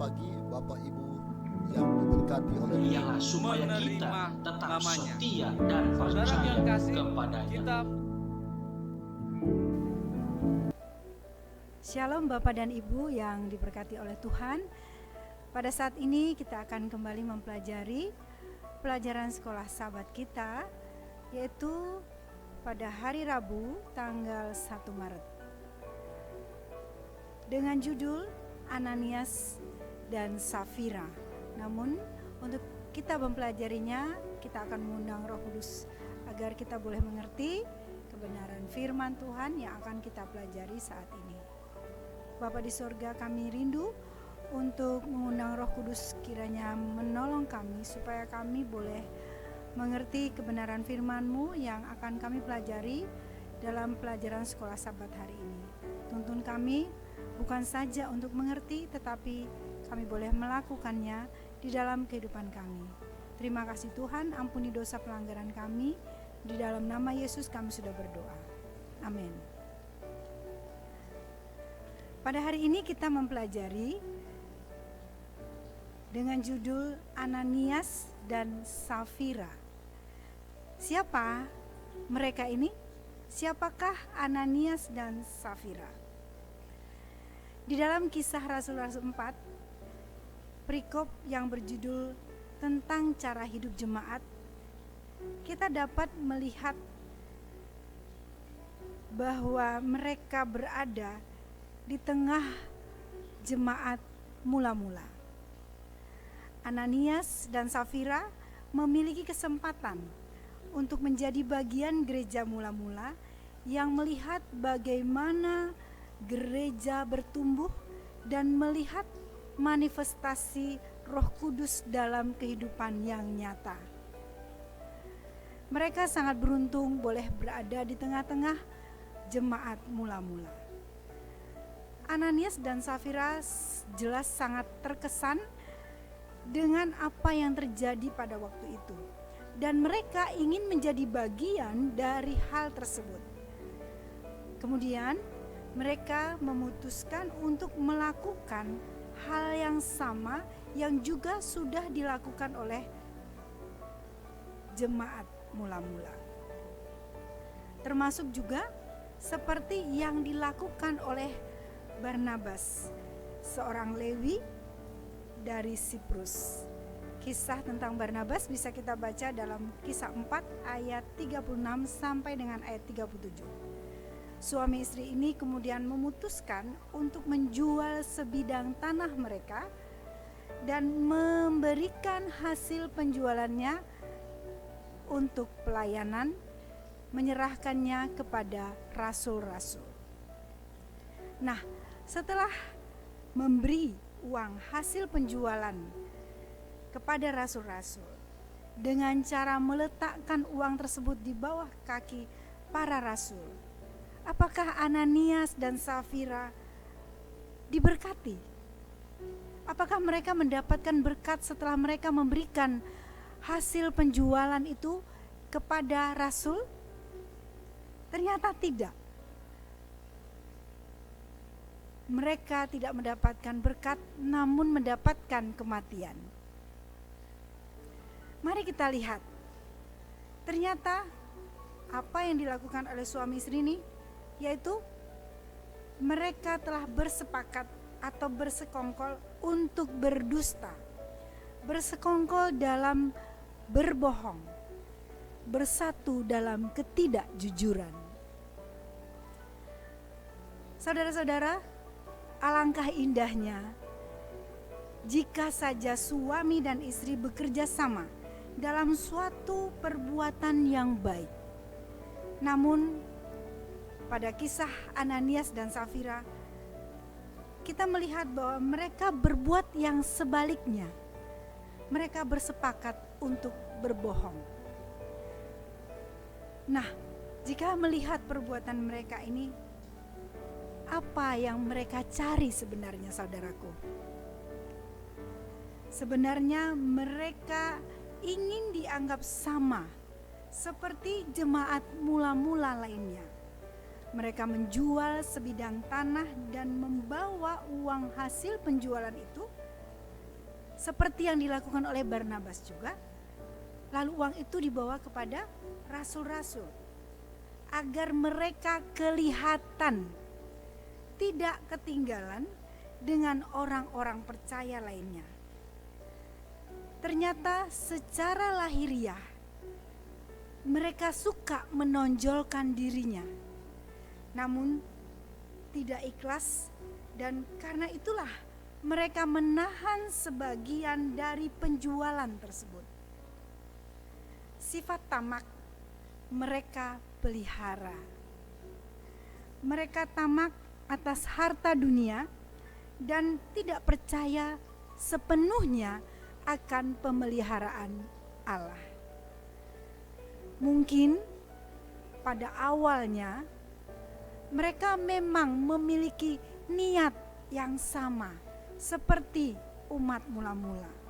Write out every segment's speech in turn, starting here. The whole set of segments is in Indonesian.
pagi Bapak Ibu yang diberkati oleh Ialah supaya kita tetap setia dan percaya kepadanya. Shalom Bapak dan Ibu yang diberkati oleh Tuhan. Pada saat ini kita akan kembali mempelajari pelajaran sekolah sahabat kita, yaitu pada hari Rabu tanggal 1 Maret dengan judul Ananias dan Safira. Namun untuk kita mempelajarinya, kita akan mengundang Roh Kudus agar kita boleh mengerti kebenaran firman Tuhan yang akan kita pelajari saat ini. Bapa di sorga, kami rindu untuk mengundang Roh Kudus, kiranya menolong kami supaya kami boleh mengerti kebenaran firman-Mu yang akan kami pelajari dalam pelajaran sekolah Sabat hari ini. Tuntun kami bukan saja untuk mengerti, tetapi kami boleh melakukannya di dalam kehidupan kami. Terima kasih Tuhan, ampuni dosa pelanggaran kami. Di dalam nama Yesus kami sudah berdoa. Amin. Pada hari ini kita mempelajari dengan judul Ananias dan Safira. Siapa mereka ini? Siapakah Ananias dan Safira? Di dalam Kisah Rasul-Rasul 4, perikop yang berjudul tentang cara hidup jemaat, kita dapat melihat bahwa mereka berada di tengah jemaat mula-mula. Ananias dan Safira memiliki kesempatan untuk menjadi bagian gereja mula-mula yang melihat bagaimana gereja bertumbuh dan melihat manifestasi Roh Kudus dalam kehidupan yang nyata. Mereka sangat beruntung boleh berada di tengah-tengah jemaat mula-mula. Ananias dan Safira jelas sangat terkesan dengan apa yang terjadi pada waktu itu, dan mereka ingin menjadi bagian dari hal tersebut. Kemudian mereka memutuskan untuk melakukan hal yang sama yang juga sudah dilakukan oleh jemaat mula-mula, termasuk juga seperti yang dilakukan oleh Barnabas, seorang Lewi dari Siprus. Kisah tentang Barnabas bisa kita baca dalam Kisah 4 ayat 36 sampai dengan ayat 37. Suami istri ini kemudian memutuskan untuk menjual sebidang tanah mereka dan memberikan hasil penjualannya untuk pelayanan, menyerahkannya kepada rasul-rasul. Nah, setelah memberi uang hasil penjualan kepada rasul-rasul dengan cara meletakkan uang tersebut di bawah kaki para rasul, apakah Ananias dan Safira diberkati? Apakah mereka mendapatkan berkat setelah mereka memberikan hasil penjualan itu kepada rasul? Ternyata tidak. Mereka tidak mendapatkan berkat, namun mendapatkan kematian. Mari kita lihat. Ternyata apa yang dilakukan oleh suami istri ini, yaitu mereka telah bersepakat atau bersekongkol untuk berdusta, bersekongkol dalam berbohong, bersatu dalam ketidakjujuran. Saudara-saudara, alangkah indahnya jika saja suami dan istri bekerja sama dalam suatu perbuatan yang baik. Namun pada kisah Ananias dan Safira, kita melihat bahwa mereka berbuat yang sebaliknya. Mereka bersepakat untuk berbohong. Nah, jika melihat perbuatan mereka ini, apa yang mereka cari sebenarnya, saudaraku? Sebenarnya mereka ingin dianggap sama seperti jemaat mula-mula lainnya. Mereka menjual sebidang tanah dan membawa uang hasil penjualan itu seperti yang dilakukan oleh Barnabas juga. Lalu uang itu dibawa kepada rasul-rasul agar mereka kelihatan tidak ketinggalan dengan orang-orang percaya lainnya. Ternyata secara lahiriah mereka suka menonjolkan dirinya, namun tidak ikhlas, dan karena itulah mereka menahan sebagian dari penjualan tersebut. Sifat tamak mereka pelihara. Mereka tamak atas harta dunia dan tidak percaya sepenuhnya akan pemeliharaan Allah. Mungkin pada awalnya mereka memang memiliki niat yang sama seperti umat mula-mula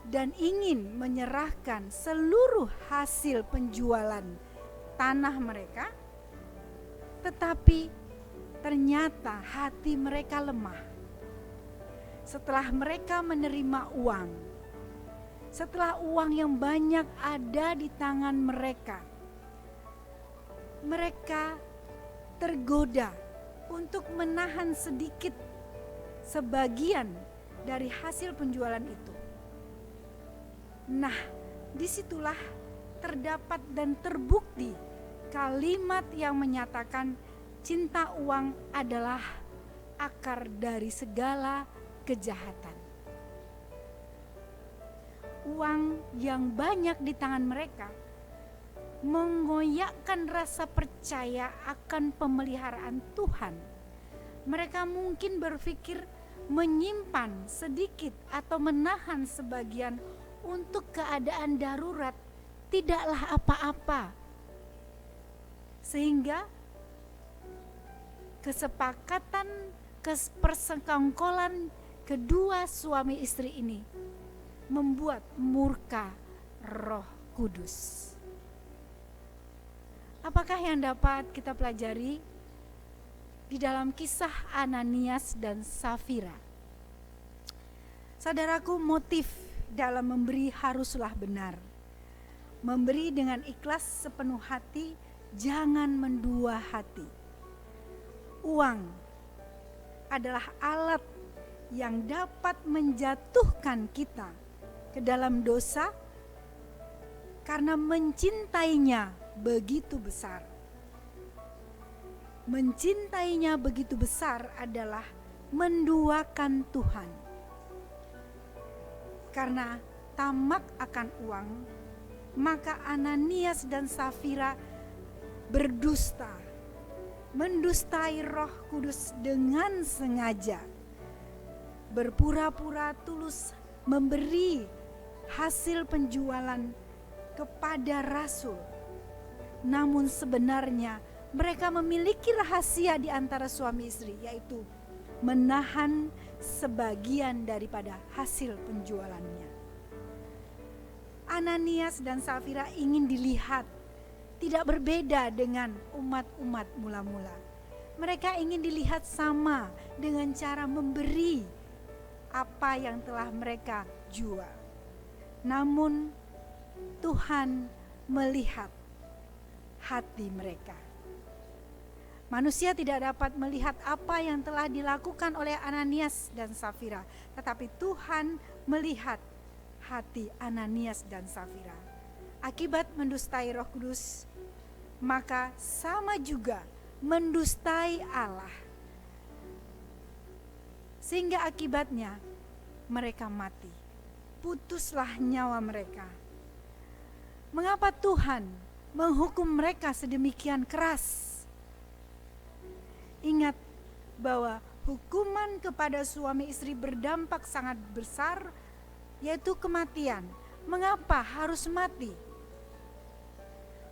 dan ingin menyerahkan seluruh hasil penjualan tanah mereka, tetapi ternyata hati mereka lemah. Setelah mereka menerima uang, setelah uang yang banyak ada di tangan mereka, mereka tergoda untuk menahan sedikit sebagian dari hasil penjualan itu. Nah, disitulah terdapat dan terbukti kalimat yang menyatakan cinta uang adalah akar dari segala kejahatan. Uang yang banyak di tangan mereka mengoyakkan rasa percaya akan pemeliharaan Tuhan. Mereka mungkin berpikir menyimpan sedikit atau menahan sebagian untuk keadaan darurat tidaklah apa-apa. Sehingga kesepakatan, persekongkolan kedua suami istri ini membuat murka Roh Kudus. Apakah yang dapat kita pelajari di dalam kisah Ananias dan Safira? Saudaraku, motif dalam memberi haruslah benar. Memberi dengan ikhlas sepenuh hati, jangan mendua hati. Uang adalah alat yang dapat menjatuhkan kita ke dalam dosa karena mencintainya begitu besar. Mencintainya begitu besar adalah menduakan Tuhan. Karena tamak akan uang, maka Ananias dan Safira berdusta, mendustai Roh Kudus dengan sengaja, berpura-pura tulus memberi hasil penjualan kepada rasul. Namun sebenarnya mereka memiliki rahasia di antara suami istri, yaitu menahan sebagian daripada hasil penjualannya. Ananias dan Safira ingin dilihat tidak berbeda dengan umat-umat mula-mula. Mereka ingin dilihat sama dengan cara memberi apa yang telah mereka jual. Namun Tuhan melihat hati mereka. Manusia tidak dapat melihat apa yang telah dilakukan oleh Ananias dan Safira, tetapi Tuhan melihat hati Ananias dan Safira. Akibat mendustai Roh Kudus, maka sama juga mendustai Allah. Sehingga akibatnya mereka mati. Putuslah nyawa mereka. Mengapa Tuhan menghukum mereka sedemikian keras? Ingat bahwa hukuman kepada suami istri berdampak sangat besar, yaitu kematian. Mengapa harus mati?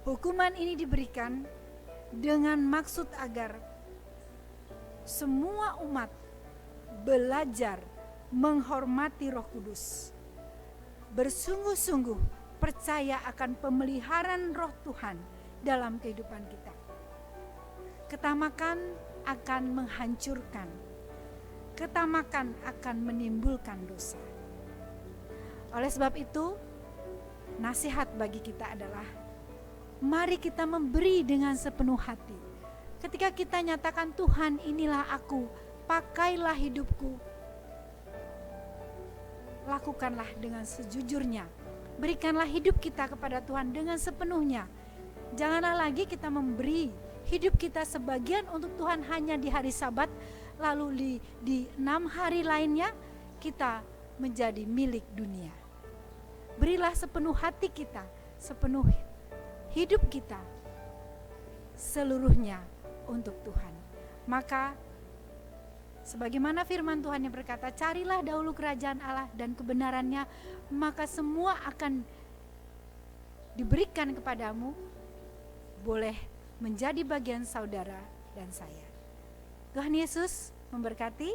Hukuman ini diberikan dengan maksud agar semua umat belajar menghormati Roh Kudus, bersungguh-sungguh percaya akan pemeliharaan Roh Tuhan dalam kehidupan kita. Ketamakan akan menghancurkan, ketamakan akan menimbulkan dosa. Oleh sebab itu, nasihat bagi kita adalah mari kita memberi dengan sepenuh hati. Ketika kita nyatakan, Tuhan inilah aku, pakailah hidupku, lakukanlah dengan sejujurnya. Berikanlah hidup kita kepada Tuhan dengan sepenuhnya. Janganlah lagi kita memberi hidup kita sebagian untuk Tuhan hanya di hari Sabat, lalu di 6 hari lainnya kita menjadi milik dunia. Berilah sepenuh hati kita, sepenuh hidup kita, seluruhnya untuk Tuhan. Maka sebagaimana firman Tuhan yang berkata, carilah dahulu kerajaan Allah dan kebenarannya, maka semua akan diberikan kepadamu, boleh menjadi bagian saudara dan saya. Tuhan Yesus memberkati.